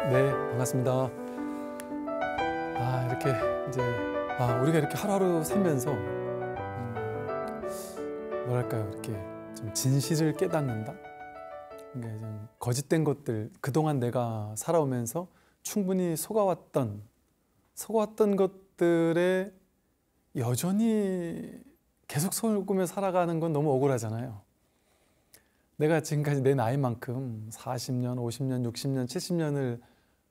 네, 반갑습니다. 이렇게 이제 우리가 이렇게 하루하루 살면서 뭐랄까요, 이렇게 좀 진실을 깨닫는다. 그러니까 좀 거짓된 것들, 그동안 내가 살아오면서 충분히 속아왔던 것들에 여전히 계속 속으며 살아가는 건 너무 억울하잖아요. 내가 지금까지 내 나이만큼 40년, 50년, 60년, 70년을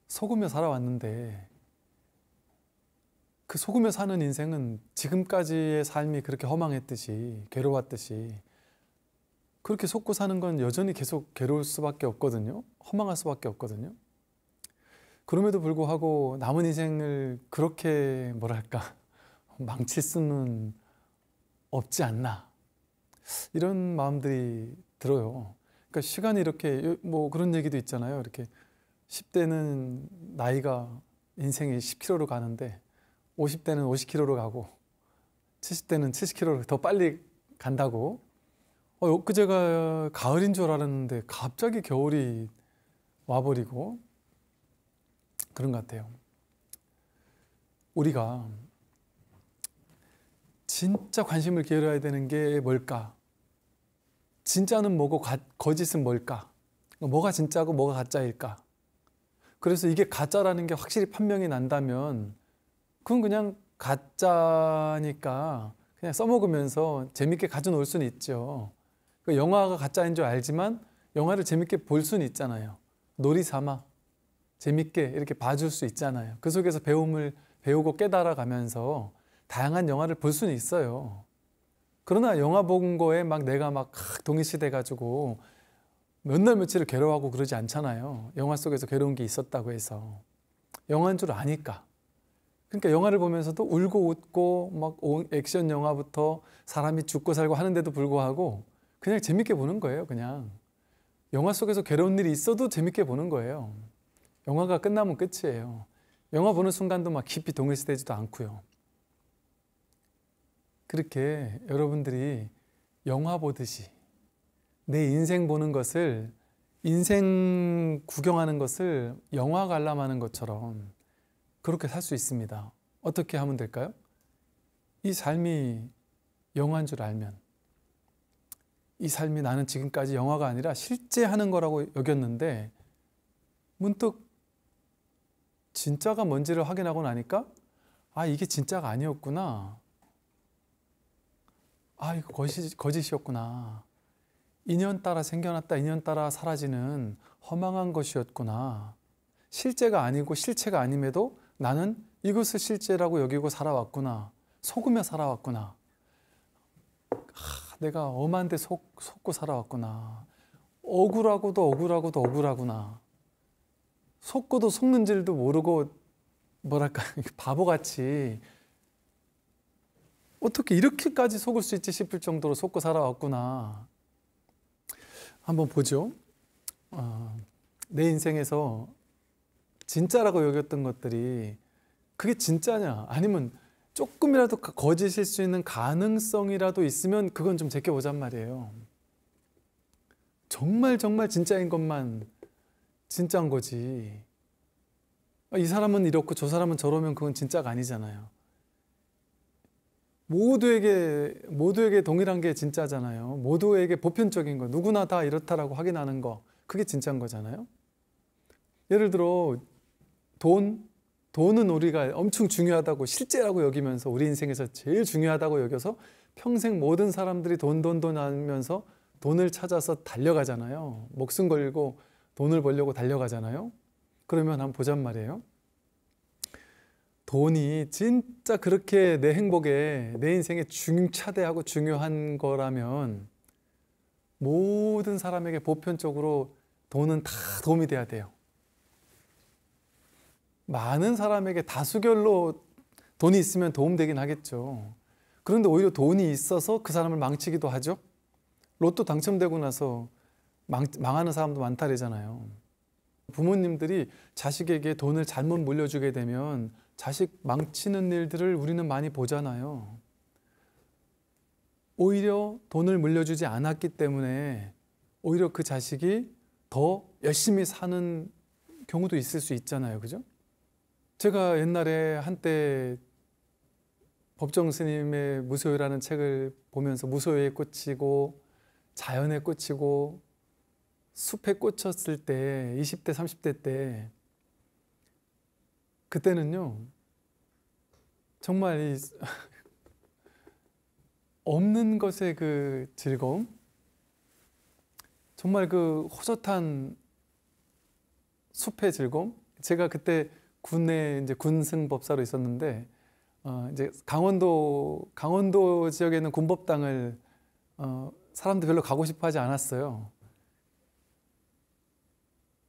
속으며 살아왔는데 그 속으며 사는 인생은 지금까지의 삶이 그렇게 허망했듯이, 괴로웠듯이 그렇게 속고 사는 건 여전히 계속 괴로울 수밖에 없거든요. 허망할 수밖에 없거든요. 그럼에도 불구하고 남은 인생을 그렇게 뭐랄까 망칠 수는 없지 않나, 이런 마음들이 들어요. 그러니까 시간이 이렇게 뭐 그런 얘기도 있잖아요. 이렇게 10대는 나이가 인생이 10km로 가는데 50대는 50km로 가고 70대는 70km로 더 빨리 간다고. 엊그제가 가을인 줄 알았는데 갑자기 겨울이 와버리고 그런 것 같아요. 우리가 진짜 관심을 기울여야 되는 게 뭘까? 진짜는 뭐고 거짓은 뭘까? 뭐가 진짜고 뭐가 가짜일까? 그래서 이게 가짜라는 게 확실히 판명이 난다면 그건 그냥 가짜니까 그냥 써먹으면서 재밌게 가져놓을 수는 있죠. 영화가 가짜인 줄 알지만 영화를 재밌게 볼 수는 있잖아요. 놀이 삼아 재밌게 이렇게 봐줄 수 있잖아요. 그 속에서 배움을 배우고 깨달아가면서 다양한 영화를 볼 수는 있어요. 그러나 영화 본 거에 막 내가 막 동의시돼 가지고 몇 날 며칠을 괴로워하고 그러지 않잖아요. 영화 속에서 괴로운 게 있었다고 해서. 영화인 줄 아니까. 그러니까 영화를 보면서도 울고 웃고 막 액션 영화부터 사람이 죽고 살고 하는데도 불구하고 그냥 재밌게 보는 거예요. 그냥 영화 속에서 괴로운 일이 있어도 재밌게 보는 거예요. 영화가 끝나면 끝이에요. 영화 보는 순간도 막 깊이 동일시되지도 않고요. 그렇게 여러분들이 영화 보듯이 내 인생 보는 것을, 인생 구경하는 것을 영화 관람하는 것처럼 그렇게 살 수 있습니다. 어떻게 하면 될까요? 이 삶이 영화인 줄 알면, 이 삶이 나는 지금까지 영화가 아니라 실제 하는 거라고 여겼는데 문득 진짜가 뭔지를 확인하고 나니까 이게 진짜가 아니었구나. 이거 거짓이었구나. 인연 따라 생겨났다 인연 따라 사라지는 허망한 것이었구나. 실제가 아니고 실체가 아님에도 나는 이것을 실제라고 여기고 살아왔구나. 속으며 살아왔구나. 내가 엄한데 속고 살아왔구나. 억울하고도 억울하고도 억울하구나. 속고도 속는 줄도 모르고 뭐랄까 바보같이 어떻게 이렇게까지 속을 수 있지 싶을 정도로 속고 살아왔구나. 한번 보죠. 내 인생에서 진짜라고 여겼던 것들이 그게 진짜냐, 아니면 조금이라도 거짓일 수 있는 가능성이라도 있으면 그건 좀 제껴보잔 말이에요. 정말 진짜인 것만 진짜인 거지. 이 사람은 이렇고 저 사람은 저러면 그건 진짜가 아니잖아요. 모두에게 동일한 게 진짜잖아요. 모두에게 보편적인 거, 누구나 다 이렇다라고 확인하는 거, 그게 진짜인 거잖아요. 예를 들어 돈은 우리가 엄청 중요하다고 실제라고 여기면서 우리 인생에서 제일 중요하다고 여겨서 평생 모든 사람들이 돈 하면서 돈을 찾아서 달려가잖아요. 목숨 걸고 돈을 벌려고 달려가잖아요. 그러면 한번 보잔 말이에요. 돈이 진짜 그렇게 내 행복에, 내 인생에 중차대하고 중요한 거라면 모든 사람에게 보편적으로 돈은 다 도움이 돼야 돼요. 많은 사람에게 다수결로 돈이 있으면 도움되긴 하겠죠. 그런데 오히려 돈이 있어서 그 사람을 망치기도 하죠. 로또 당첨되고 나서 망하는 사람도 많다래잖아요. 부모님들이 자식에게 돈을 잘못 물려주게 되면 자식 망치는 일들을 우리는 많이 보잖아요. 오히려 돈을 물려주지 않았기 때문에 오히려 그 자식이 더 열심히 사는 경우도 있을 수 있잖아요. 그죠? 제가 옛날에 한때 법정 스님의 무소유라는 책을 보면서 무소유에 꽂히고 자연에 꽂히고 숲에 꽂혔을 때 20대 30대 때 그때는요 정말 이 없는 것의 그 즐거움, 정말 그 호젓한 숲의 즐거움. 제가 그때 군에 이제 군승법사로 있었는데 이제 강원도 지역에 있는 군법당을 사람들 별로 가고 싶어하지 않았어요.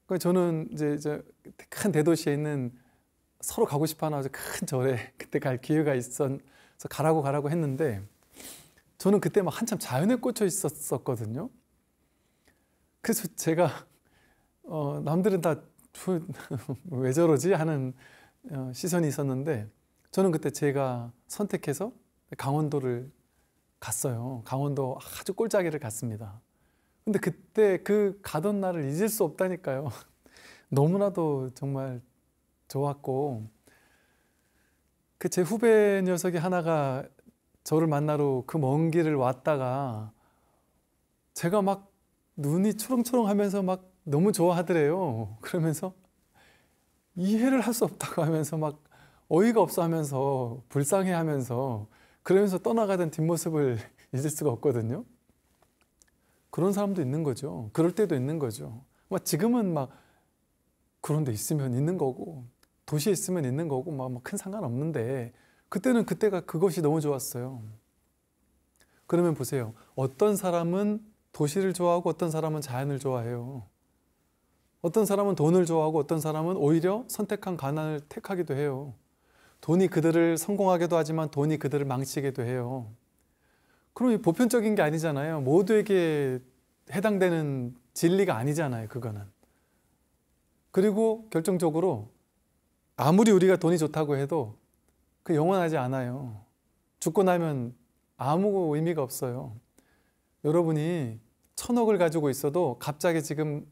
그래서 저는 이제 큰 대도시에 있는 서로 가고 싶어하는 아주 큰 절에 그때 갈 기회가 있어서 가라고 했는데 저는 그때 막 한참 자연에 꽂혀 있었거든요. 그래서 제가 남들은 다 왜 저러지 하는 시선이 있었는데 저는 그때 제가 선택해서 강원도를 갔어요. 강원도 아주 꼴짜기를 갔습니다. 근데 그때 그 가던 날을 잊을 수 없다니까요. 너무나도 정말 좋았고 그 제 후배 녀석이 하나가 저를 만나러 그 먼 길을 왔다가 제가 막 눈이 초롱초롱 하면서 막 너무 좋아하더래요. 그러면서 이해를 할 수 없다고 하면서 막 어이가 없어 하면서 불쌍해 하면서 그러면서 떠나가던 뒷모습을 잊을 수가 없거든요. 그런 사람도 있는 거죠. 그럴 때도 있는 거죠. 막 지금은 막 그런 데 있으면 있는 거고 도시에 있으면 있는 거고 막 큰 상관없는데 그때는 그때가 그것이 너무 좋았어요. 그러면 보세요. 어떤 사람은 도시를 좋아하고 어떤 사람은 자연을 좋아해요. 어떤 사람은 돈을 좋아하고 어떤 사람은 오히려 선택한 가난을 택하기도 해요. 돈이 그들을 성공하게도 하지만 돈이 그들을 망치게도 해요. 그럼 보편적인 게 아니잖아요. 모두에게 해당되는 진리가 아니잖아요. 그거는. 그리고 결정적으로 아무리 우리가 돈이 좋다고 해도 그 영원하지 않아요. 죽고 나면 아무 의미가 없어요. 여러분이 1,000억을 가지고 있어도 갑자기 지금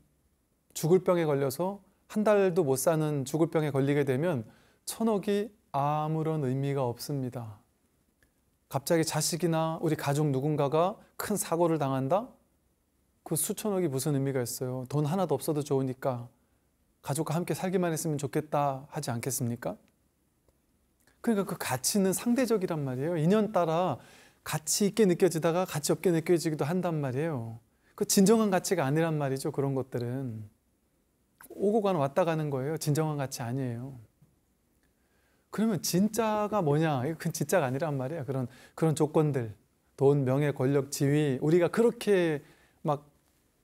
죽을 병에 걸려서 한 달도 못 사는 죽을 병에 걸리게 되면 1,000억이 아무런 의미가 없습니다. 갑자기 자식이나 우리 가족 누군가가 큰 사고를 당한다? 그 수천억이 무슨 의미가 있어요? 돈 하나도 없어도 좋으니까 가족과 함께 살기만 했으면 좋겠다 하지 않겠습니까? 그러니까 그 가치는 상대적이란 말이에요. 인연 따라 가치 있게 느껴지다가 가치 없게 느껴지기도 한단 말이에요. 그 진정한 가치가 아니란 말이죠. 그런 것들은 오고 가는 왔다 가는 거예요. 진정한 가치 아니에요. 그러면 진짜가 뭐냐? 이건 진짜가 아니란 말이에요. 그런 조건들, 돈, 명예, 권력, 지위, 우리가 그렇게 막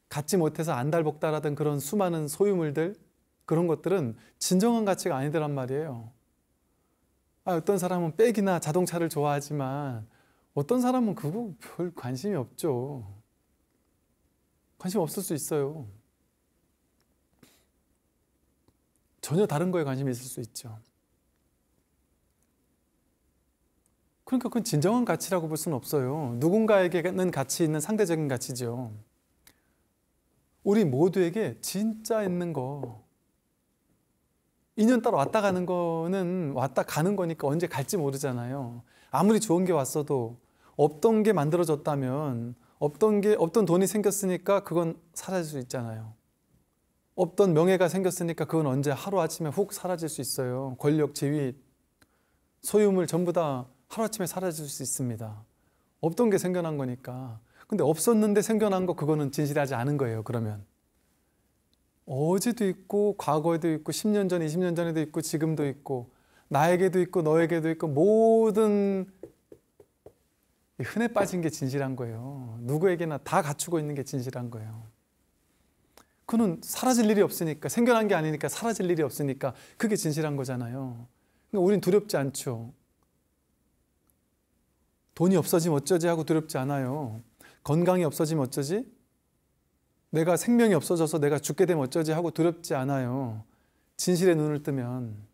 갖지 못해서 안달복달하던 그런 수많은 소유물들, 그런 것들은 진정한 가치가 아니더란 말이에요. 어떤 사람은 백이나 자동차를 좋아하지만 어떤 사람은 그거 별 관심이 없죠. 관심 없을 수 있어요. 전혀 다른 거에 관심이 있을 수 있죠. 그러니까 그건 진정한 가치라고 볼 수는 없어요. 누군가에게는 가치 있는 상대적인 가치죠. 우리 모두에게 진짜 있는 거, 인연 따라 왔다 가는 거는 왔다 가는 거니까 언제 갈지 모르잖아요. 아무리 좋은 게 왔어도 없던 게 만들어졌다면 없던 돈이 생겼으니까 그건 사라질 수 있잖아요. 없던 명예가 생겼으니까 그건 언제 하루아침에 훅 사라질 수 있어요. 권력, 지위, 소유물 전부 다 하루아침에 사라질 수 있습니다. 없던 게 생겨난 거니까. 근데 없었는데 생겨난 거 그거는 진실하지 않은 거예요. 그러면 어제도 있고 과거에도 있고 10년 전, 20년 전에도 있고 지금도 있고 나에게도 있고 너에게도 있고 모든 흔해 빠진 게 진실한 거예요. 누구에게나 다 갖추고 있는 게 진실한 거예요. 그는 사라질 일이 없으니까, 생겨난 게 아니니까 사라질 일이 없으니까 그게 진실한 거잖아요. 그러니까 우린 두렵지 않죠. 돈이 없어지면 어쩌지 하고 두렵지 않아요. 건강이 없어지면 어쩌지? 내가 생명이 없어져서 내가 죽게 되면 어쩌지 하고 두렵지 않아요. 진실의 눈을 뜨면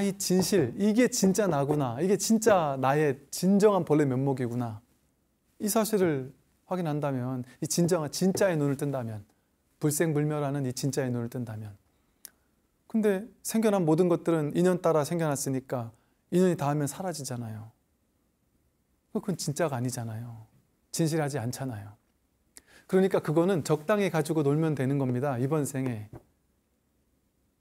이 진실, 이게 진짜 나구나. 이게 진짜 나의 진정한 본래 면목이구나. 이 사실을 확인한다면, 이 진짜의 눈을 뜬다면, 불생불멸하는 이 진짜의 눈을 뜬다면 근데 생겨난 모든 것들은 인연 따라 생겨났으니까 인연이 닿으면 사라지잖아요. 그건 진짜가 아니잖아요. 진실하지 않잖아요. 그러니까 그거는 적당히 가지고 놀면 되는 겁니다. 이번 생에.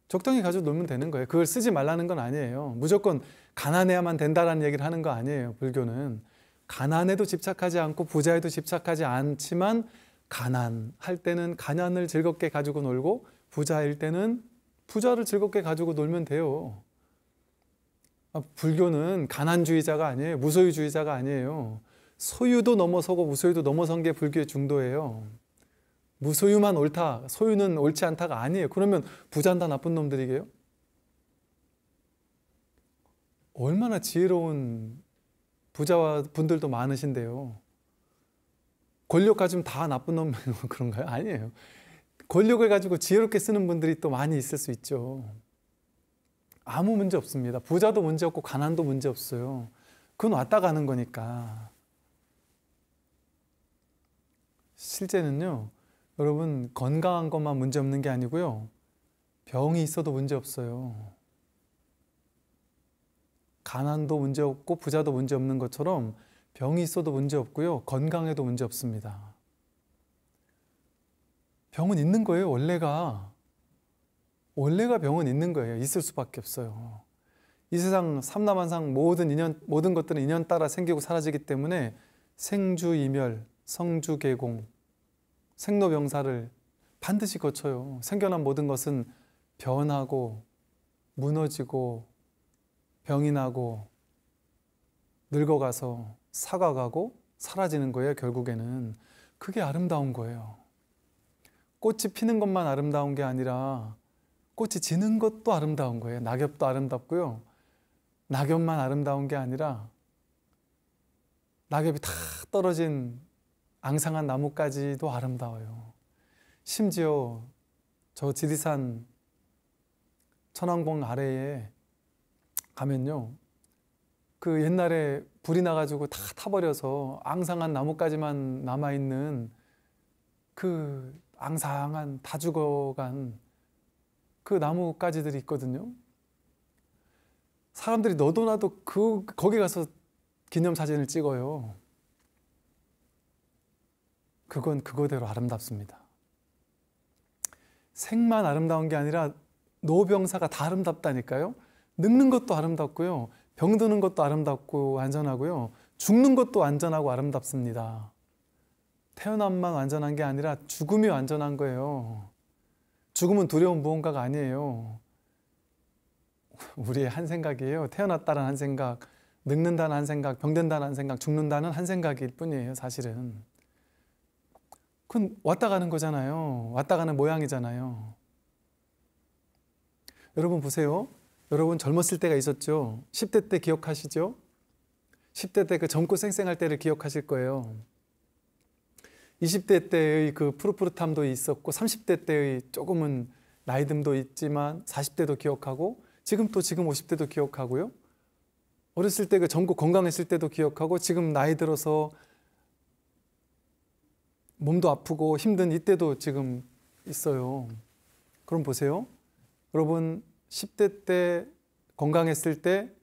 적당히 가지고 놀면 되는 거예요. 그걸 쓰지 말라는 건 아니에요. 무조건 가난해야만 된다라는 얘기를 하는 거 아니에요. 불교는. 가난에도 집착하지 않고 부자에도 집착하지 않지만 가난할 때는 가난을 즐겁게 가지고 놀고 부자일 때는 부자를 즐겁게 가지고 놀면 돼요. 불교는 가난주의자가 아니에요. 무소유주의자가 아니에요. 소유도 넘어서고 무소유도 넘어선 게 불교의 중도예요. 무소유만 옳다, 소유는 옳지 않다가 아니에요. 그러면 부자는 다 나쁜 놈들이게요? 얼마나 지혜로운 부자와 분들도 많으신데요. 권력 가지면 다 나쁜 놈 그런가요? 아니에요. 권력을 가지고 지혜롭게 쓰는 분들이 또 많이 있을 수 있죠. 아무 문제 없습니다. 부자도 문제 없고 가난도 문제 없어요. 그건 왔다 가는 거니까. 실제는요, 여러분 건강한 것만 문제 없는 게 아니고요, 병이 있어도 문제 없어요. 가난도 문제 없고 부자도 문제 없는 것처럼 병이 있어도 문제 없고요, 건강에도 문제 없습니다. 병은 있는 거예요. 원래가 병은 있는 거예요. 있을 수밖에 없어요. 이 세상 삼라만상 모든 것들은 인연 따라 생기고 사라지기 때문에 생주이멸, 성주계공, 생로병사를 반드시 거쳐요. 생겨난 모든 것은 변하고 무너지고 병이 나고 늙어가서 사과가고 사라지는 거예요. 결국에는. 그게 아름다운 거예요. 꽃이 피는 것만 아름다운 게 아니라 꽃이 지는 것도 아름다운 거예요. 낙엽도 아름답고요, 낙엽만 아름다운 게 아니라 낙엽이 다 떨어진 앙상한 나무까지도 아름다워요. 심지어 저 지리산 천왕봉 아래에 가면요, 그 옛날에 불이 나가지고 다 타버려서 앙상한 나무까지만 남아있는 그 앙상한 다 죽어간 그 나무가지들이 있거든요. 사람들이 너도 나도 거기 가서 기념사진을 찍어요. 그건 그거대로 아름답습니다. 생만 아름다운 게 아니라 노병사가 다 아름답다니까요. 늙는 것도 아름답고요, 병드는 것도 아름답고 안전하고요, 죽는 것도 안전하고 아름답습니다. 태어남만 안전한 게 아니라 죽음이 안전한 거예요. 죽음은 두려운 무언가가 아니에요. 우리의 한 생각이에요. 태어났다는 한 생각, 늙는다는 한 생각, 병든다는 한 생각, 죽는다는 한 생각일 뿐이에요. 사실은. 그건 왔다 가는 거잖아요. 왔다 가는 모양이잖아요. 여러분 보세요. 여러분 젊었을 때가 있었죠. 10대 때 기억하시죠? 10대 때 그 젊고 쌩쌩할 때를 기억하실 거예요. 20대 때의 그 푸릇푸릇함도 있었고 30대 때의 조금은 나이듦도 있지만 40대도 기억하고 지금 50대도 기억하고요. 어렸을 때 그 젊고 건강했을 때도 기억하고 지금 나이 들어서 몸도 아프고 힘든 이때도 지금 있어요. 그럼 보세요. 여러분 10대 때 건강했을 때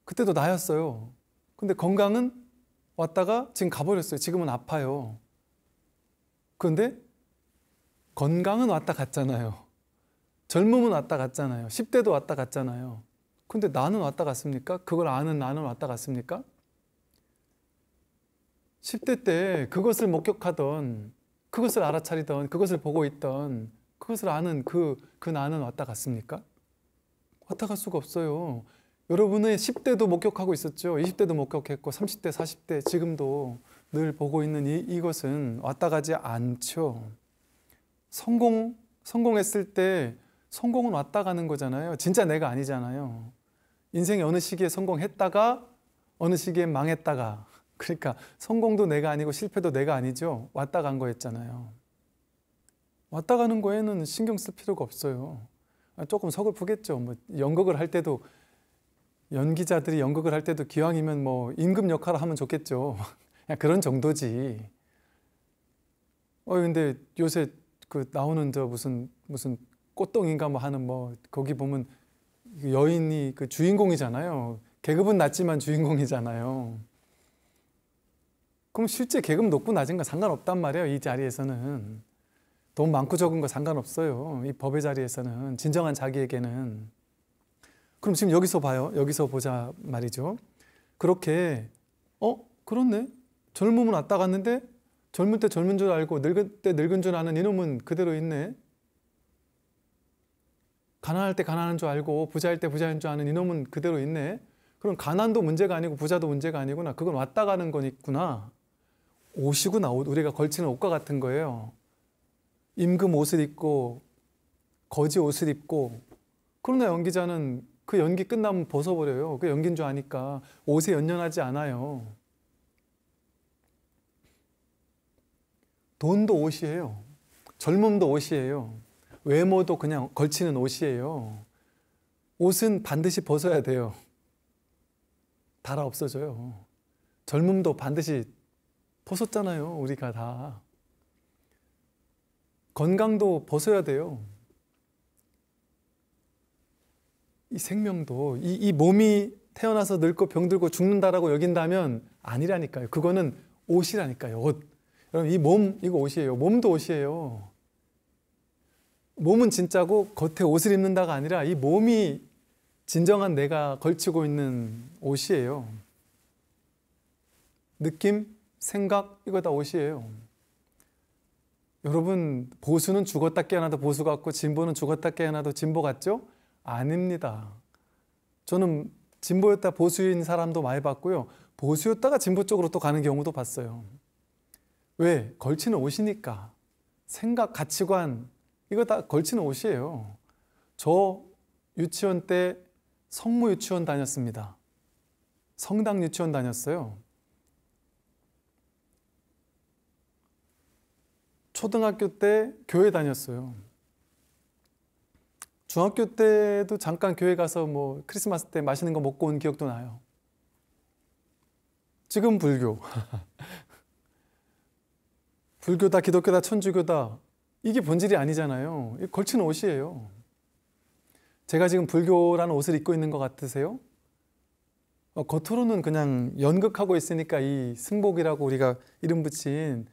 그때도 나였어요. 근데 건강은 왔다가 지금 가버렸어요. 지금은 아파요. 그런데 건강은 왔다 갔잖아요. 젊음은 왔다 갔잖아요. 10대도 왔다 갔잖아요. 근데 나는 왔다 갔습니까? 그걸 아는 나는 왔다 갔습니까? 10대 때 그것을 목격하던, 그것을 알아차리던, 그것을 보고 있던, 그것을 아는 그 나는 왔다 갔습니까? 왔다 갈 수가 없어요. 여러분의 10대도 목격하고 있었죠. 20대도 목격했고 30대, 40대 지금도 늘 보고 있는 이것은 왔다 가지 않죠. 성공했을 때 성공은 왔다 가는 거잖아요. 진짜 내가 아니잖아요. 인생의 어느 시기에 성공했다가 어느 시기에 망했다가, 그러니까 성공도 내가 아니고 실패도 내가 아니죠. 왔다 간 거였잖아요. 왔다 가는 거에는 신경 쓸 필요가 없어요. 조금 서글프겠죠. 뭐 연극을 할 때도, 연기자들이 연극을 할 때도 기왕이면 뭐 임금 역할을 하면 좋겠죠. 그냥 그런 정도지. 근데 요새 그 나오는 저 무슨 꽃동인가 뭐 하는 뭐 거기 보면 여인이 그 주인공이잖아요. 계급은 낮지만 주인공이잖아요. 그럼 실제 계급 높고 낮은 거 상관없단 말이에요. 이 자리에서는 돈 많고 적은 거 상관없어요. 이 법의 자리에서는 진정한 자기에게는. 그럼 지금 여기서 봐요. 여기서 보자 말이죠. 그렇게 그렇네. 젊으면 왔다 갔는데 젊을 때 젊은 줄 알고 늙을 때 늙은 줄 아는 이놈은 그대로 있네. 가난할 때 가난한 줄 알고 부자일 때 부자인 줄 아는 이놈은 그대로 있네. 그럼 가난도 문제가 아니고 부자도 문제가 아니구나. 그건 왔다 가는 거니구나. 옷이구나. 옷. 우리가 걸치는 옷과 같은 거예요. 임금 옷을 입고 거지 옷을 입고, 그러나 연기자는 그 연기 끝나면 벗어버려요. 그 연기인 줄 아니까 옷에 연연하지 않아요. 돈도 옷이에요. 젊음도 옷이에요. 외모도 그냥 걸치는 옷이에요. 옷은 반드시 벗어야 돼요. 달아 없어져요. 젊음도 반드시 벗었잖아요. 우리가 다. 건강도 벗어야 돼요. 이 생명도, 이 몸이 태어나서 늙고 병들고 죽는다라고 여긴다면 아니라니까요. 그거는 옷이라니까요. 옷. 여러분, 이 몸, 이거 옷이에요. 몸도 옷이에요. 몸은 진짜고 겉에 옷을 입는다가 아니라 이 몸이 진정한 내가 걸치고 있는 옷이에요. 느낌, 생각, 이거 다 옷이에요. 여러분, 보수는 죽었다 깨어나도 보수 같고 진보는 죽었다 깨어나도 진보 같죠? 아닙니다. 저는 진보였다 보수인 사람도 많이 봤고요. 보수였다가 진보 쪽으로 또 가는 경우도 봤어요. 왜? 걸치는 옷이니까. 생각, 가치관, 이거 다 걸치는 옷이에요. 저 유치원 때 성모 유치원 다녔습니다. 성당 유치원 다녔어요. 초등학교 때 교회 다녔어요. 중학교 때도 잠깐 교회 가서 뭐 크리스마스 때 맛있는 거 먹고 온 기억도 나요. 지금 불교. 불교다, 기독교다, 천주교다. 이게 본질이 아니잖아요. 걸치는 옷이에요. 제가 지금 불교라는 옷을 입고 있는 것 같으세요? 겉으로는 그냥 연극하고 있으니까 이 승복이라고 우리가 이름 붙인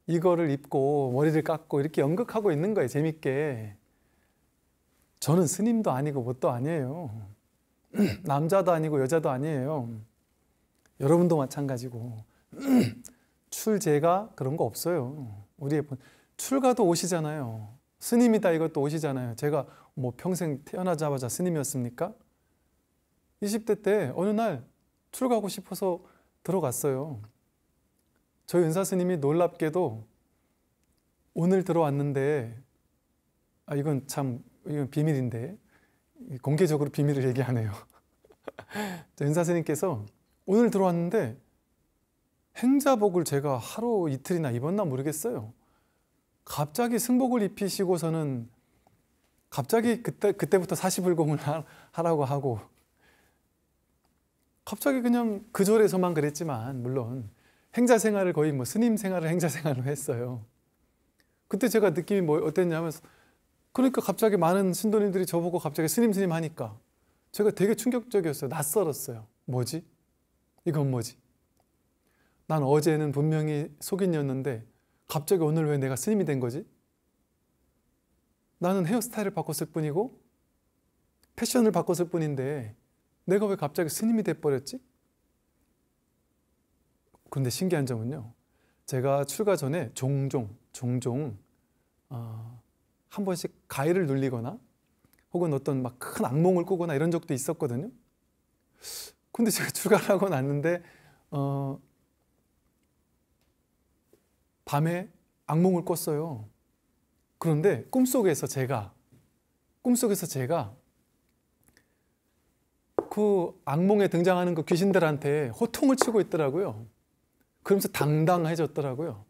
이거를 입고 머리를 깎고 이렇게 연극하고 있는 거예요. 재밌게. 저는 스님도 아니고 뭣도 아니에요. 남자도 아니고 여자도 아니에요. 여러분도 마찬가지고. 출제가 그런 거 없어요. 우리의 출가도 옷이잖아요. 스님이다 이것도 옷이잖아요. 제가 뭐 평생 태어나자마자 스님이었습니까? 20대 때 어느 날 출가하고 싶어서 들어갔어요. 저희 은사 스님이 놀랍게도 오늘 들어왔는데, 이건 비밀인데 공개적으로 비밀을 얘기하네요. 은사 스님께서 오늘 들어왔는데 행자복을 제가 하루 이틀이나 입었나 모르겠어요. 갑자기 승복을 입히시고서는 갑자기 그때부터 사시불공을 하라고 하고, 갑자기 그냥 그 절에서만 그랬지만 물론 행자 생활을 거의 뭐 스님 생활을 행자 생활로 했어요. 그때 제가 느낌이 뭐 어땠냐면, 그러니까 갑자기 많은 신도님들이 저보고 갑자기 스님 하니까 제가 되게 충격적이었어요. 낯설었어요. 뭐지? 이건 뭐지? 난 어제는 분명히 속인이었는데 갑자기 오늘 왜 내가 스님이 된 거지? 나는 헤어스타일을 바꿨을 뿐이고 패션을 바꿨을 뿐인데 내가 왜 갑자기 스님이 돼버렸지? 그런데 신기한 점은요, 제가 출가 전에 종종 한 번씩 가위를 눌리거나 혹은 어떤 막 큰 악몽을 꾸거나 이런 적도 있었거든요. 근데 제가 출가를 하고 났는데 밤에 악몽을 꿨어요. 그런데 꿈속에서 제가 그 악몽에 등장하는 그 귀신들한테 호통을 치고 있더라고요. 그러면서 당당해졌더라고요.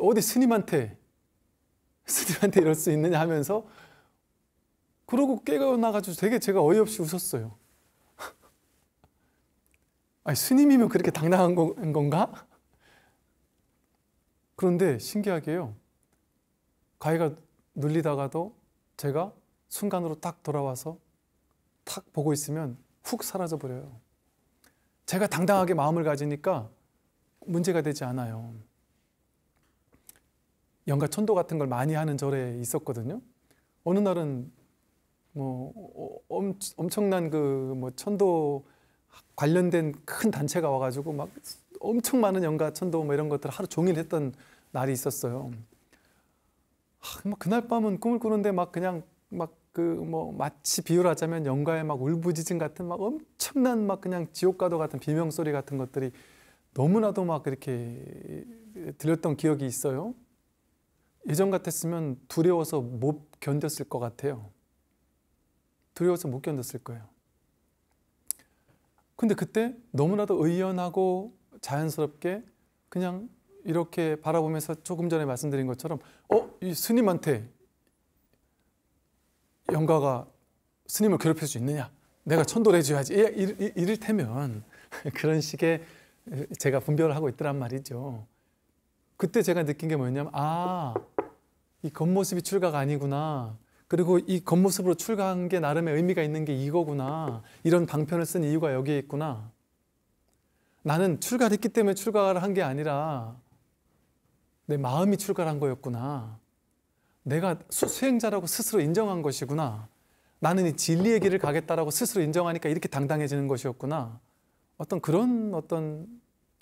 어디 스님한테 이럴 수 있느냐 하면서, 그러고 깨어나가지고 되게 제가 어이없이 웃었어요. 아니, 스님이면 그렇게 당당한 건가? 그런데 신기하게요, 가위가 눌리다가도 제가 순간으로 딱 돌아와서 탁 보고 있으면 훅 사라져 버려요. 제가 당당하게 마음을 가지니까 문제가 되지 않아요. 영가천도 같은 걸 많이 하는 절에 있었거든요. 어느 날은 뭐 엄청난 그 뭐 천도 관련된 큰 단체가 와가지고 막 엄청 많은 영가천도 뭐 이런 것들 하루 종일 했던 날이 있었어요. 막 그날 밤은 꿈을 꾸는데 막 그냥 막 그 뭐 마치 비유하자면 영가의 막 울부짖음 같은 막 엄청난 막 그냥 지옥가도 같은 비명소리 같은 것들이 너무나도 막 이렇게 들렸던 기억이 있어요. 예전 같았으면 두려워서 못 견뎠을 것 같아요. 두려워서 못 견뎠을 거예요. 근데 그때 너무나도 의연하고 자연스럽게 그냥 이렇게 바라보면서 조금 전에 말씀드린 것처럼 이 스님한테 영가가 스님을 괴롭힐 수 있느냐? 내가 천도를 해줘야지. 이를테면 그런 식의 제가 분별을 하고 있더란 말이죠. 그때 제가 느낀 게 뭐였냐면 이 겉모습이 출가가 아니구나. 그리고 이 겉모습으로 출가한 게 나름의 의미가 있는 게 이거구나. 이런 방편을 쓴 이유가 여기에 있구나. 나는 출가를 했기 때문에 출가를 한 게 아니라 내 마음이 출가를 한 거였구나. 내가 수행자라고 스스로 인정한 것이구나. 나는 이 진리의 길을 가겠다라고 스스로 인정하니까 이렇게 당당해지는 것이었구나. 그런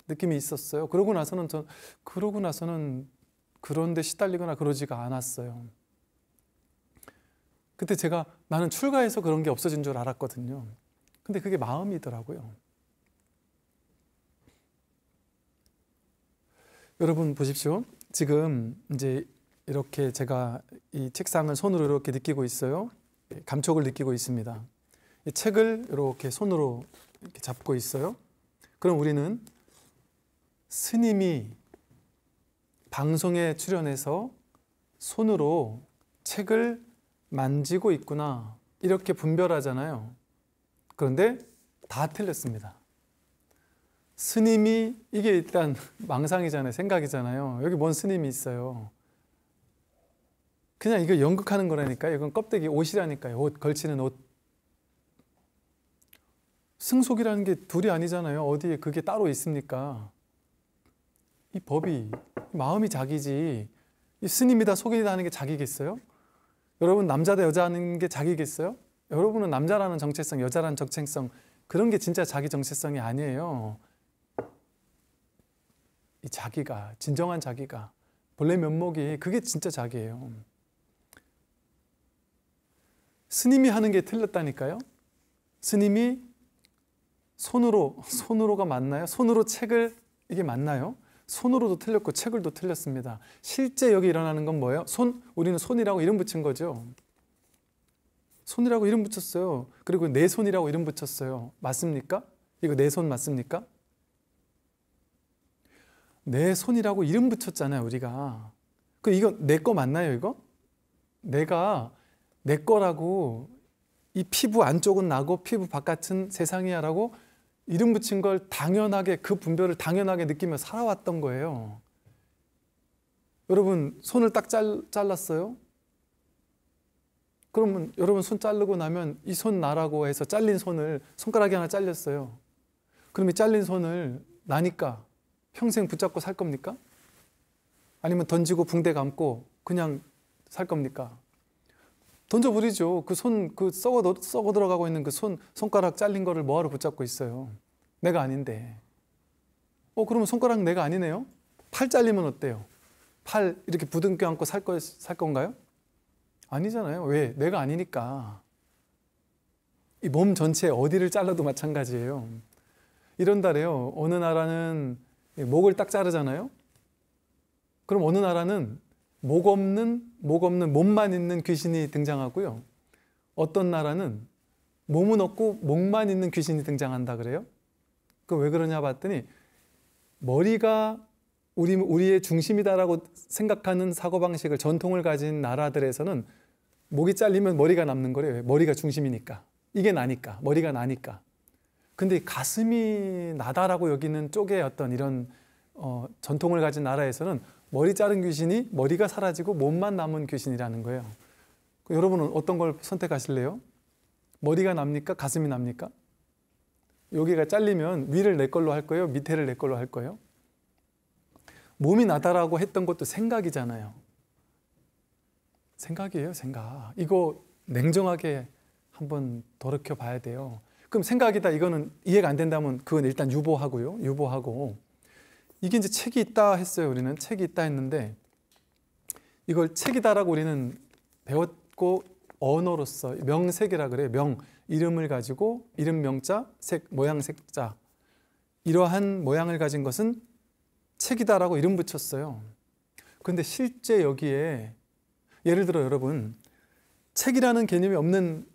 느낌이 있었어요. 그러고 나서는 그런 데 시달리거나 그러지가 않았어요. 그때 제가 나는 출가해서 그런 게 없어진 줄 알았거든요. 근데 그게 마음이더라고요. 여러분 보십시오. 지금 이제 이렇게 제가 이 책상을 손으로 이렇게 느끼고 있어요. 감촉을 느끼고 있습니다. 이 책을 이렇게 손으로 이렇게 잡고 있어요. 그럼 우리는 스님이 방송에 출연해서 손으로 책을 만지고 있구나 이렇게 분별하잖아요. 그런데 다 틀렸습니다. 스님이 이게 일단 망상이잖아요. 생각이잖아요. 여기 뭔 스님이 있어요. 그냥 이거 연극하는 거라니까요. 이건 껍데기 옷이라니까요. 옷, 걸치는 옷. 승속이라는 게 둘이 아니잖아요. 어디에 그게 따로 있습니까? 이 법이 마음이 자기지. 이 스님이다 속이다 하는 게 자기겠어요? 여러분 남자다 여자 하는 게 자기겠어요? 여러분은 남자라는 정체성, 여자라는 정체성 그런 게 진짜 자기 정체성이 아니에요. 이 자기가, 진정한 자기가 본래 면목이 그게 진짜 자기예요. 스님이 하는 게 틀렸다니까요. 스님이 손으로가 맞나요? 손으로 책을 이게 맞나요? 손으로도 틀렸고 책을도 틀렸습니다. 실제 여기 일어나는 건 뭐예요? 우리는 손이라고 이름 붙인 거죠. 손이라고 이름 붙였어요. 그리고 내 손이라고 이름 붙였어요. 맞습니까? 이거 내 손 맞습니까? 내 손이라고 이름 붙였잖아요, 우리가. 이거 내 거 맞나요, 이거? 내가 내 거라고 이 피부 안쪽은 나고 피부 바깥은 세상이야 라고 이름 붙인 걸 당연하게 그 분별을 당연하게 느끼며 살아왔던 거예요. 여러분 손을 딱 잘랐어요? 그러면 여러분 손 자르고 나면 이 손 나라고 해서 잘린 손을 손가락이 하나 잘렸어요. 그럼 이 잘린 손을 나니까 평생 붙잡고 살 겁니까? 아니면 던지고 붕대 감고 그냥 살 겁니까? 던져버리죠. 썩어 들어가고 있는 손가락 잘린 거를 뭐하러 붙잡고 있어요? 내가 아닌데. 그러면 손가락 내가 아니네요? 팔 잘리면 어때요? 팔 이렇게 부둥켜 안고 살 건가요? 아니잖아요. 왜? 내가 아니니까. 이 몸 전체 어디를 잘라도 마찬가지예요. 이런다래요. 어느 나라는 목을 딱 자르잖아요. 그럼 어느 나라는 목 없는 몸만 있는 귀신이 등장하고요. 어떤 나라는 몸은 없고 목만 있는 귀신이 등장한다 그래요. 그 왜 그러냐 봤더니 머리가 우리의 중심이다라고 생각하는 사고방식을 전통을 가진 나라들에서는 목이 잘리면 머리가 남는 거래요. 머리가 중심이니까. 이게 나니까. 머리가 나니까. 근데 가슴이 나다라고 여기는 쪽에 어떤 이런 전통을 가진 나라에서는 머리 자른 귀신이 머리가 사라지고 몸만 남은 귀신이라는 거예요. 여러분은 어떤 걸 선택하실래요? 머리가 납니까? 가슴이 납니까? 여기가 잘리면 위를 내 걸로 할 거예요? 밑에를 내 걸로 할 거예요? 몸이 나다라고 했던 것도 생각이잖아요. 생각이에요, 생각. 이거 냉정하게 한번 돌이켜 봐야 돼요. 그럼 생각이다, 이거는 이해가 안 된다면 그건 일단 유보하고요. 유보하고. 이게 이제 책이 있다 했어요. 우리는 책이 있다 했는데 이걸 책이다라고 우리는 배웠고 언어로서 명색이라 그래요. 명, 이름을 가지고 이름 명자, 색, 모양 색자. 이러한 모양을 가진 것은 책이다라고 이름 붙였어요. 그런데 실제 여기에 예를 들어 여러분 책이라는 개념이 없는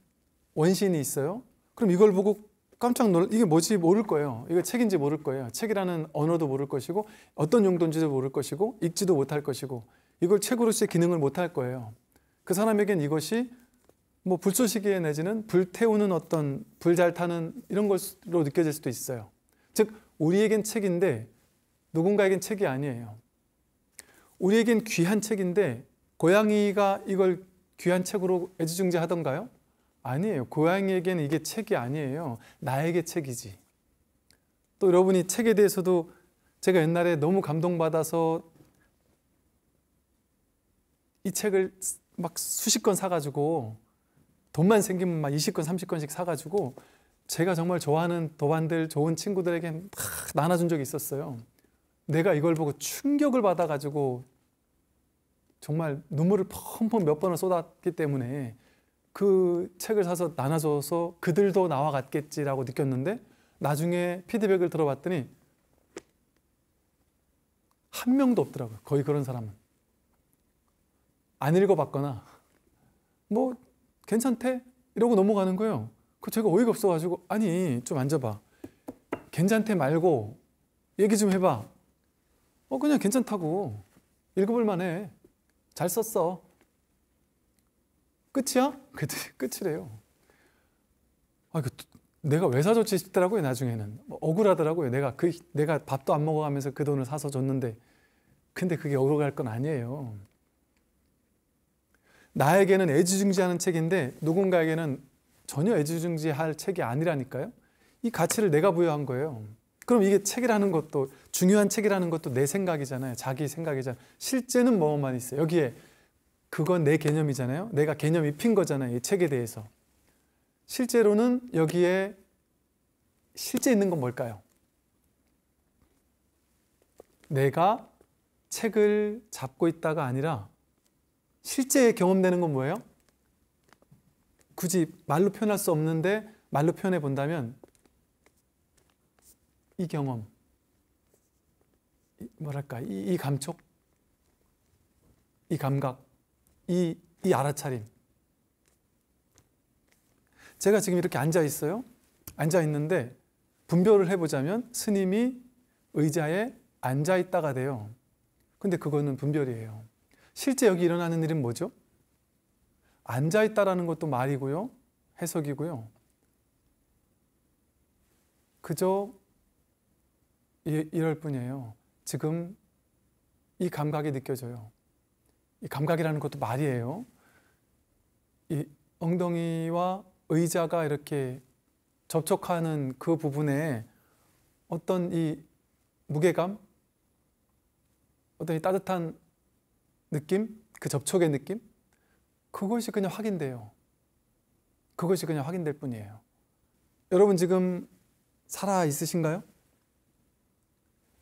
원시인이 있어요. 그럼 이걸 보고 깜짝 놀라, 이게 뭐지 모를 거예요. 이거 책인지 모를 거예요. 책이라는 언어도 모를 것이고 어떤 용도인지도 모를 것이고 읽지도 못할 것이고 이걸 책으로서의 기능을 못할 거예요. 그 사람에겐 이것이 뭐 불쏘시개 내지는 불태우는 어떤 불 잘 타는 이런 것으로 느껴질 수도 있어요. 즉 우리에겐 책인데 누군가에겐 책이 아니에요. 우리에겐 귀한 책인데 고양이가 이걸 귀한 책으로 애지중지하던가요? 아니에요. 고양이에게는 이게 책이 아니에요. 나에게 책이지. 또 여러분이 책에 대해서도 제가 옛날에 너무 감동받아서 이 책을 막 수십 권 사가지고 돈만 생기면 막 20권, 30권씩 사가지고 제가 정말 좋아하는 도반들, 좋은 친구들에게 막 나눠준 적이 있었어요. 내가 이걸 보고 충격을 받아가지고 정말 눈물을 펑펑 몇 번을 쏟았기 때문에 그 책을 사서 나눠줘서 그들도 나와 같겠지라고 느꼈는데 나중에 피드백을 들어봤더니 한 명도 없더라고요. 거의 그런 사람은. 안 읽어봤거나 뭐 괜찮대? 이러고 넘어가는 거예요. 그 제가 어이가 없어가지고 아니 좀 앉아봐. 괜찮대 말고 얘기 좀 해봐. 그냥 괜찮다고. 읽어볼 만해. 잘 썼어. 끝이야? 끝이래요. 내가 왜 사줬지 싶더라고요. 나중에는 억울하더라고요. 내가 밥도 안 먹어가면서 그 돈을 사서 줬는데 근데 그게 억울할 건 아니에요. 나에게는 애지중지하는 책인데 누군가에게는 전혀 애지중지할 책이 아니라니까요. 이 가치를 내가 부여한 거예요. 그럼 이게 책이라는 것도 중요한 책이라는 것도 내 생각이잖아요. 자기 생각이잖아요. 실제는 뭐만 있어요. 여기에 그건 내 개념이잖아요. 내가 개념 입힌 거잖아요. 이 책에 대해서. 실제로는 여기에 실제 있는 건 뭘까요? 내가 책을 잡고 있다가 아니라 실제 경험되는 건 뭐예요? 굳이 말로 표현할 수 없는데 말로 표현해 본다면 이 경험, 뭐랄까, 이 감촉, 이 감각, 이 알아차림. 제가 지금 이렇게 앉아 있어요. 앉아 있는데 분별을 해보자면 스님이 의자에 앉아 있다가 돼요. 근데 그거는 분별이에요. 실제 여기 일어나는 일은 뭐죠? 앉아 있다라는 것도 말이고요. 해석이고요. 그저 이럴 뿐이에요. 지금 이 감각이 느껴져요. 이 감각이라는 것도 말이에요. 이 엉덩이와 의자가 이렇게 접촉하는 그 부분에 어떤 이 무게감, 어떤 이 따뜻한 느낌, 그 접촉의 느낌, 그것이 그냥 확인돼요. 그것이 그냥 확인될 뿐이에요. 여러분 지금 살아 있으신가요?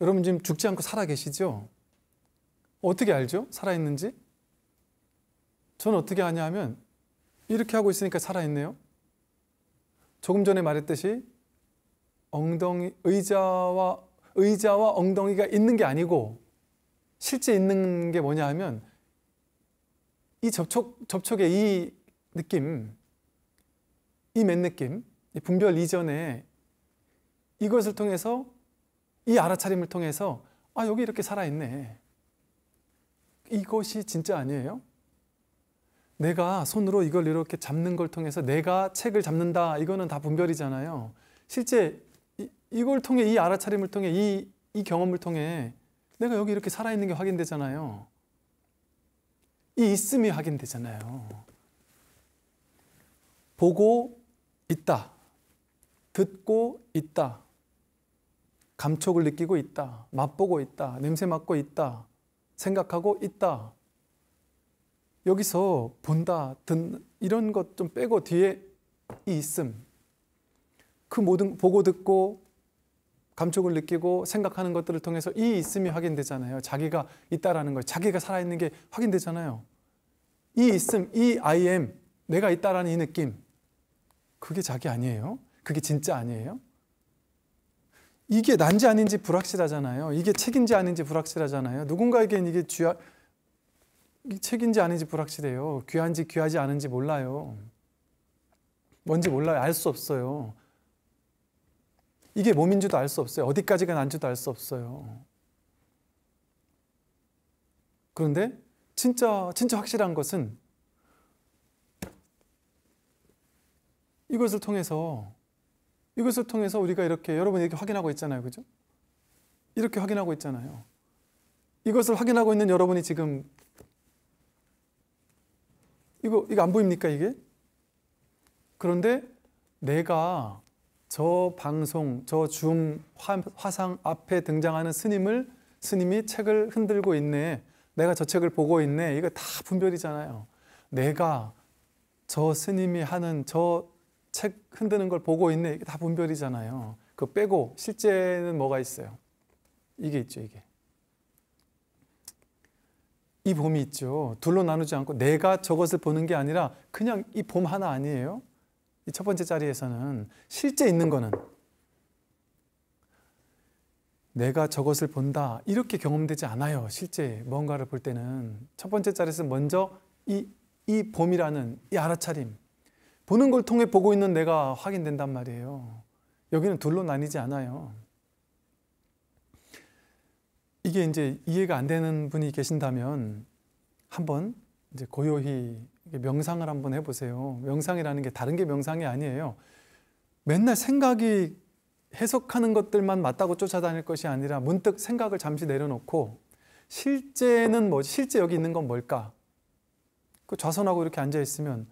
여러분 지금 죽지 않고 살아 계시죠? 어떻게 알죠? 살아 있는지? 저는 어떻게 아냐면 이렇게 하고 있으니까 살아 있네요. 조금 전에 말했듯이 의자와 엉덩이가 있는 게 아니고 실제 있는 게 뭐냐 하면 이 접촉의 이 느낌, 이 맨 느낌, 이 분별 이전에 이것을 통해서 이 알아차림을 통해서 여기 이렇게 살아있네. 이것이 진짜 아니에요? 내가 손으로 이걸 이렇게 잡는 걸 통해서 내가 책을 잡는다. 이거는 다 분별이잖아요. 실제 이걸 통해 이 알아차림을 통해 이 경험을 통해 내가 여기 이렇게 살아있는 게 확인되잖아요. 이 있음이 확인되잖아요. 보고 있다. 듣고 있다. 감촉을 느끼고 있다. 맛보고 있다. 냄새 맡고 있다. 생각하고 있다. 여기서 본다, 듣는 이런 것 좀 빼고 뒤에 이 있음. 그 모든 보고 듣고 감촉을 느끼고 생각하는 것들을 통해서 이 있음이 확인되잖아요. 자기가 있다라는 걸, 자기가 살아있는 게 확인되잖아요. 이 있음, 이 I am, 내가 있다라는 이 느낌, 그게 자기 아니에요? 그게 진짜 아니에요? 이게 난지 아닌지 불확실하잖아요. 이게 책인지 아닌지 불확실하잖아요. 누군가에겐 이게 책인지 아닌지 불확실해요. 귀한지 귀하지 않은지 몰라요. 뭔지 몰라요. 알 수 없어요. 이게 몸인 줄도 알 수 없어요. 어디까지가 난지도 알 수 없어요. 그런데 진짜 확실한 것은 이것을 통해서 우리가 이렇게 여러분이 이렇게 확인하고 있잖아요. 그죠? 이렇게 확인하고 있잖아요. 이것을 확인하고 있는 여러분이 지금 이거 안 보입니까, 이게? 그런데 내가 저 방송, 저 줌 화상 앞에 등장하는 스님이 책을 흔들고 있네. 내가 저 책을 보고 있네. 이거 다 분별이잖아요. 내가 저 스님이 하는 저 책 흔드는 걸 보고 있네. 이게 다 분별이잖아요. 그거 빼고 실제는 뭐가 있어요? 이게 있죠, 이게. 이 봄이 있죠. 둘로 나누지 않고 내가 저것을 보는 게 아니라 그냥 이 봄 하나 아니에요? 이 첫 번째 자리에서는 실제 있는 거는 내가 저것을 본다 이렇게 경험되지 않아요. 실제 뭔가를 볼 때는 첫 번째 자리에서 먼저 이 봄이라는 이 알아차림, 보는 걸 통해 보고 있는 내가 확인된단 말이에요. 여기는 둘로 나뉘지 않아요. 이게 이제 이해가 안 되는 분이 계신다면 한번 이제 고요히 명상을 한번 해보세요. 명상이라는 게 다른 게 명상이 아니에요. 맨날 생각이 해석하는 것들만 맞다고 쫓아다닐 것이 아니라 문득 생각을 잠시 내려놓고 실제는 뭐지? 실제 여기 있는 건 뭘까? 그 좌선하고 이렇게 앉아있으면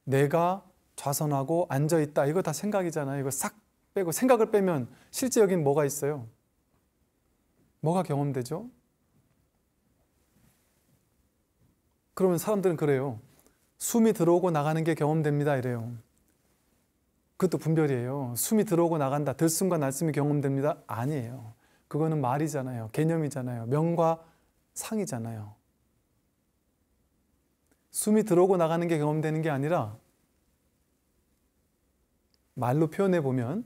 내가 좌선하고 앉아있다. 이거 다 생각이잖아요. 이거 싹 빼고 생각을 빼면 실제 여긴 뭐가 있어요? 뭐가 경험되죠? 그러면 사람들은 그래요. 숨이 들어오고 나가는 게 경험됩니다. 이래요. 그것도 분별이에요. 숨이 들어오고 나간다. 들숨과 날숨이 경험됩니다. 아니에요. 그거는 말이잖아요. 개념이잖아요. 명과 상이잖아요. 숨이 들어오고 나가는 게 경험되는 게 아니라 말로 표현해 보면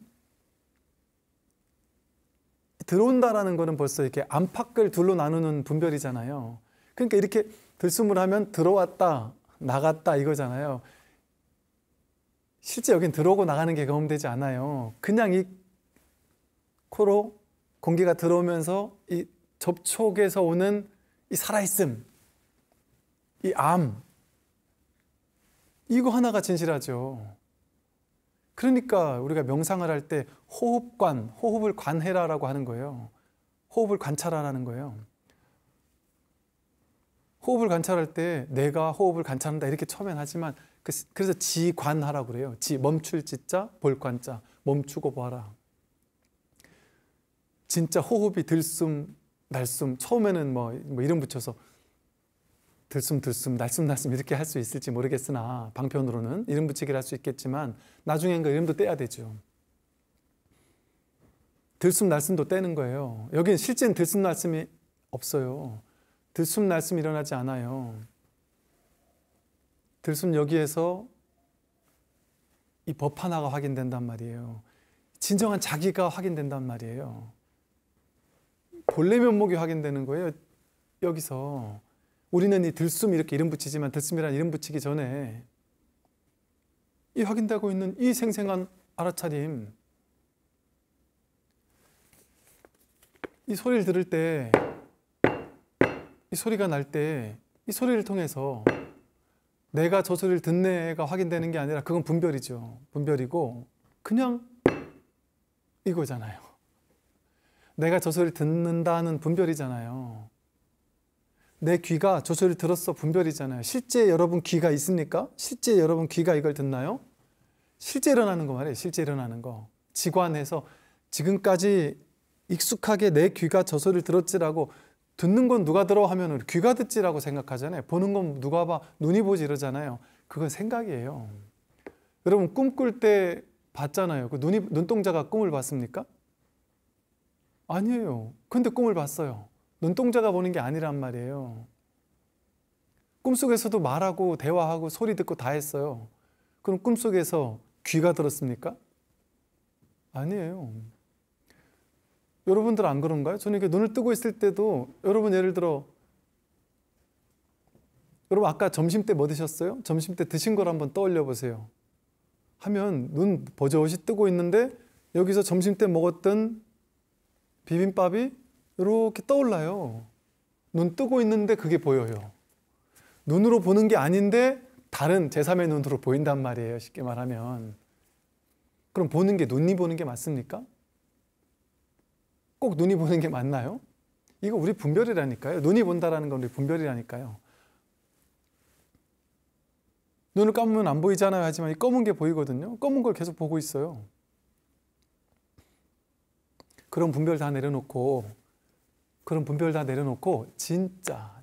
들어온다라는 거는 벌써 이렇게 안팎을 둘로 나누는 분별이잖아요. 그러니까 이렇게 들숨을 하면 들어왔다, 나갔다 이거잖아요. 실제 여긴 들어오고 나가는 게 경험되지 않아요. 그냥 이 코로 공기가 들어오면서 이 접촉에서 오는 이 살아있음, 이 암, 이거 하나가 진실하죠. 그러니까 우리가 명상을 할 때 호흡을 관해라라고 하는 거예요. 호흡을 관찰하라는 거예요. 호흡을 관찰할 때 내가 호흡을 관찰한다 이렇게 처음엔 하지만 그래서 지관하라고 그래요. 멈출 지자, 볼 관자, 멈추고 봐라. 진짜 호흡이 들숨, 날숨, 처음에는 뭐 이름 붙여서 들숨, 날숨 이렇게 할 수 있을지 모르겠으나 방편으로는 이름 붙이기를 할 수 있겠지만 나중엔 그 이름도 떼야 되죠. 들숨, 날숨도 떼는 거예요. 여기는 실제는 들숨, 날숨이 없어요. 들숨, 날숨 일어나지 않아요. 들숨 여기에서 이 법 하나가 확인된단 말이에요. 진정한 자기가 확인된단 말이에요. 본래 면목이 확인되는 거예요. 여기서 우리는 이 들숨 이렇게 이름 붙이지만 들숨이라는 이름 붙이기 전에 이 확인되고 있는 이 생생한 알아차림, 이 소리를 들을 때, 이 소리가 날 때 이 소리를 통해서 내가 저 소리를 듣네가 확인되는 게 아니라 그건 분별이죠. 분별이고 그냥 이거잖아요. 내가 저 소리를 듣는다는 분별이잖아요. 내 귀가 저 소리를 들었어 분별이잖아요. 실제 여러분 귀가 있습니까? 실제 여러분 귀가 이걸 듣나요? 실제 일어나는 거 말이에요. 실제 일어나는 거. 직관해서 지금까지 익숙하게 내 귀가 저 소리를 들었지라고, 듣는 건 누가 들어 하면 귀가 듣지라고 생각하잖아요. 보는 건 누가 봐, 눈이 보지 이러잖아요. 그건 생각이에요. 여러분 꿈 꿀 때 봤잖아요. 그 눈동자가 꿈을 봤습니까? 아니에요. 근데 꿈을 봤어요. 눈동자가 보는 게 아니란 말이에요. 꿈속에서도 말하고 대화하고 소리 듣고 다 했어요. 그럼 꿈속에서 귀가 들었습니까? 아니에요. 여러분들 안 그런가요? 저는 이렇게 눈을 뜨고 있을 때도, 여러분 예를 들어, 여러분 아까 점심 때 뭐 드셨어요? 점심 때 드신 걸 한번 떠올려 보세요. 하면 눈 버젓이 뜨고 있는데 여기서 점심 때 먹었던 비빔밥이 이렇게 떠올라요. 눈 뜨고 있는데 그게 보여요. 눈으로 보는 게 아닌데 다른 제3의 눈으로 보인단 말이에요. 쉽게 말하면. 그럼 보는 게 눈이 보는 게 맞습니까? 꼭 눈이 보는 게 맞나요? 이거 우리 분별이라니까요. 눈이 본다라는 건 우리 분별이라니까요. 눈을 감으면 안 보이잖아요 하지만 이 검은 게 보이거든요. 검은 걸 계속 보고 있어요. 그런 분별 다 내려놓고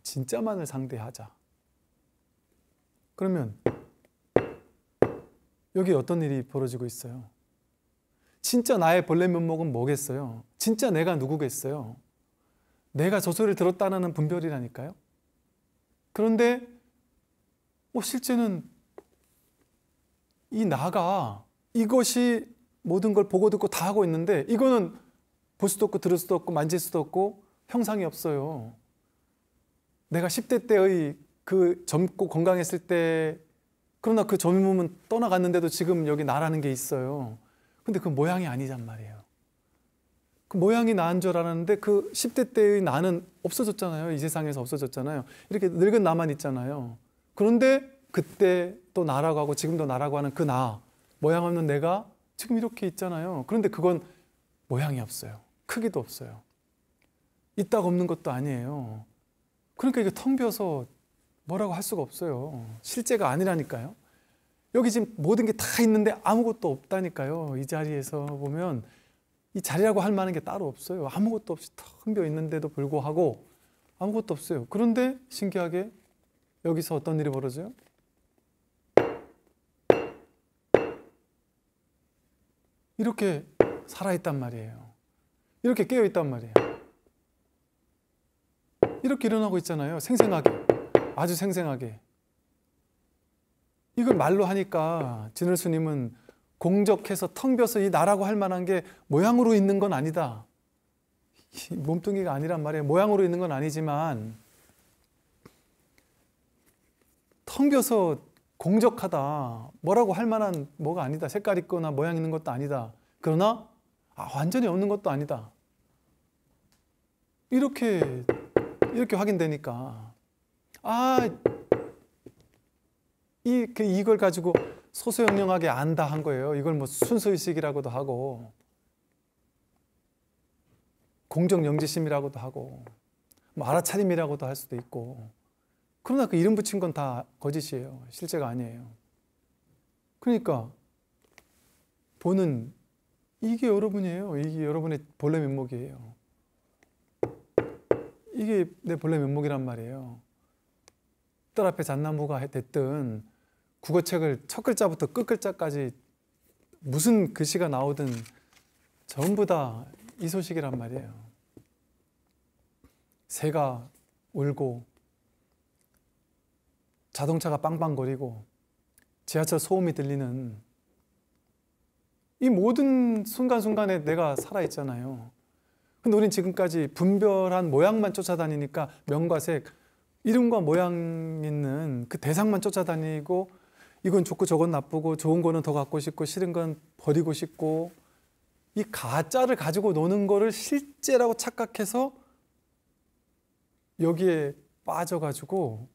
진짜만을 상대하자. 그러면 여기 어떤 일이 벌어지고 있어요? 진짜 나의 본래 면목은 뭐겠어요? 진짜 내가 누구겠어요? 내가 저 소리를 들었다는 분별이라니까요. 그런데 실제는 이 나가 이것이 모든 걸 보고 듣고 다 하고 있는데 이거는 볼 수도 없고 들을 수도 없고 만질 수도 없고 형상이 없어요. 내가 10대 때의 그 젊고 건강했을 때, 그러나 그 젊음은 떠나갔는데도 지금 여기 나라는 게 있어요. 근데 그 모양이 아니란 말이에요. 그 모양이 나인 줄 알았는데 그 10대 때의 나는 없어졌잖아요. 이 세상에서 없어졌잖아요. 이렇게 늙은 나만 있잖아요. 그런데 그때 또 나라고 하고 지금도 나라고 하는 그 나, 모양 없는 내가 지금 이렇게 있잖아요. 그런데 그건 모양이 없어요. 크기도 없어요. 있다가 없는 것도 아니에요. 그러니까 이게 텅 비어서 뭐라고 할 수가 없어요. 실제가 아니라니까요. 여기 지금 모든 게 다 있는데 아무것도 없다니까요. 이 자리에서 보면 이 자리라고 할 만한 게 따로 없어요. 아무것도 없이 텅 비어 있는데도 불구하고 아무것도 없어요. 그런데 신기하게 여기서 어떤 일이 벌어져요? 이렇게 살아있단 말이에요. 이렇게 깨어있단 말이에요. 이렇게 일어나고 있잖아요. 생생하게. 아주 생생하게. 이걸 말로 하니까 진을 스님은 공적해서 텅 비어서 이 나라고 할 만한 게 모양으로 있는 건 아니다. 몸뚱이가 아니란 말이에요. 모양으로 있는 건 아니지만 텅 비어서 공적하다. 뭐라고 할 만한 뭐가 아니다. 색깔 있거나 모양 있는 것도 아니다. 그러나 완전히 없는 것도 아니다. 이렇게 확인되니까 이걸 가지고 소소영령하게 안다 한 거예요. 이걸 뭐 순수의식이라고도 하고 공정영지심이라고도 하고 뭐 알아차림이라고도 할 수도 있고, 그러나 그 이름 붙인 건 다 거짓이에요. 실제가 아니에요. 그러니까 보는 이게 여러분이에요. 이게 여러분의 본래 면목이에요. 이게 내 본래 면목이란 말이에요. 뜰 앞에 잣나무가 됐든 국어책을 첫 글자부터 끝 글자까지 무슨 글씨가 나오든 전부 다 이 소식이란 말이에요. 새가 울고 자동차가 빵빵거리고 지하철 소음이 들리는 이 모든 순간순간에 내가 살아있잖아요. 근데 우린 지금까지 분별한 모양만 쫓아다니니까 명과 색, 이름과 모양 있는 그 대상만 쫓아다니고 이건 좋고 저건 나쁘고 좋은 거는 더 갖고 싶고 싫은 건 버리고 싶고, 이 가짜를 가지고 노는 거를 실제라고 착각해서 여기에 빠져가지고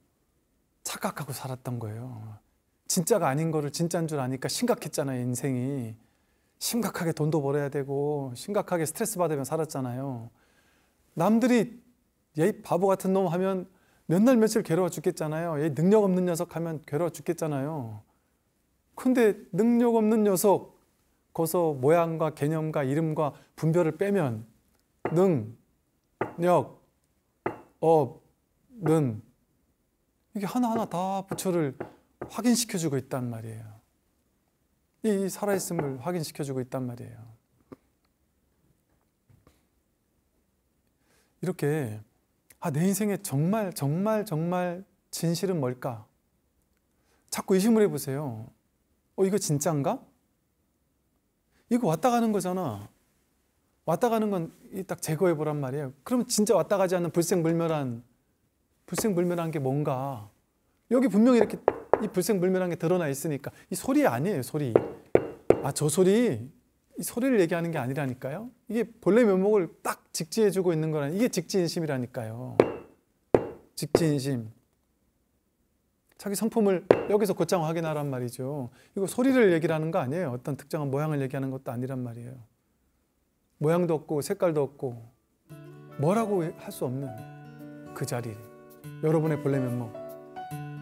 착각하고 살았던 거예요. 진짜가 아닌 거를 진짜인 줄 아니까 심각했잖아요. 인생이 심각하게 돈도 벌어야 되고 심각하게 스트레스 받으며 살았잖아요. 남들이 얘 바보 같은 놈 하면 몇 날 며칠 괴로워 죽겠잖아요. 얘 능력 없는 녀석 하면 괴로워 죽겠잖아요. 근데 능력 없는 녀석 거기서 모양과 개념과 이름과 분별을 빼면 능, 력, 업, 는 이게 하나하나 다 부처를 확인시켜주고 있단 말이에요. 이 살아있음을 확인시켜주고 있단 말이에요. 이렇게 내 인생에 정말 진실은 뭘까? 자꾸 의심을 해보세요. 이거 진짜인가? 이거 왔다 가는 거잖아. 왔다 가는 건 딱 제거해 보란 말이에요. 그러면 진짜 왔다 가지 않는 불생불멸한 게 뭔가? 여기 분명히 이렇게 이 불생불멸한 게 드러나 있으니까 이 소리 아니에요, 소리. 저 소리, 이 소리를 얘기하는 게 아니라니까요. 이게 본래 면목을 딱 직지해주고 있는 거라니. 이게 직지인심이라니까요. 직지인심. 자기 성품을 여기서 곧장 확인하란 말이죠. 이거 소리를 얘기를 하는 거 아니에요. 어떤 특정한 모양을 얘기하는 것도 아니란 말이에요. 모양도 없고 색깔도 없고 뭐라고 할 수 없는 그 자리. 여러분의 본래 면목.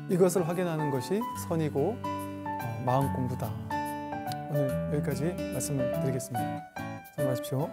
이것을 확인하는 것이 선이고 마음 공부다. 오늘 여기까지 말씀을 드리겠습니다. 수고하십시오.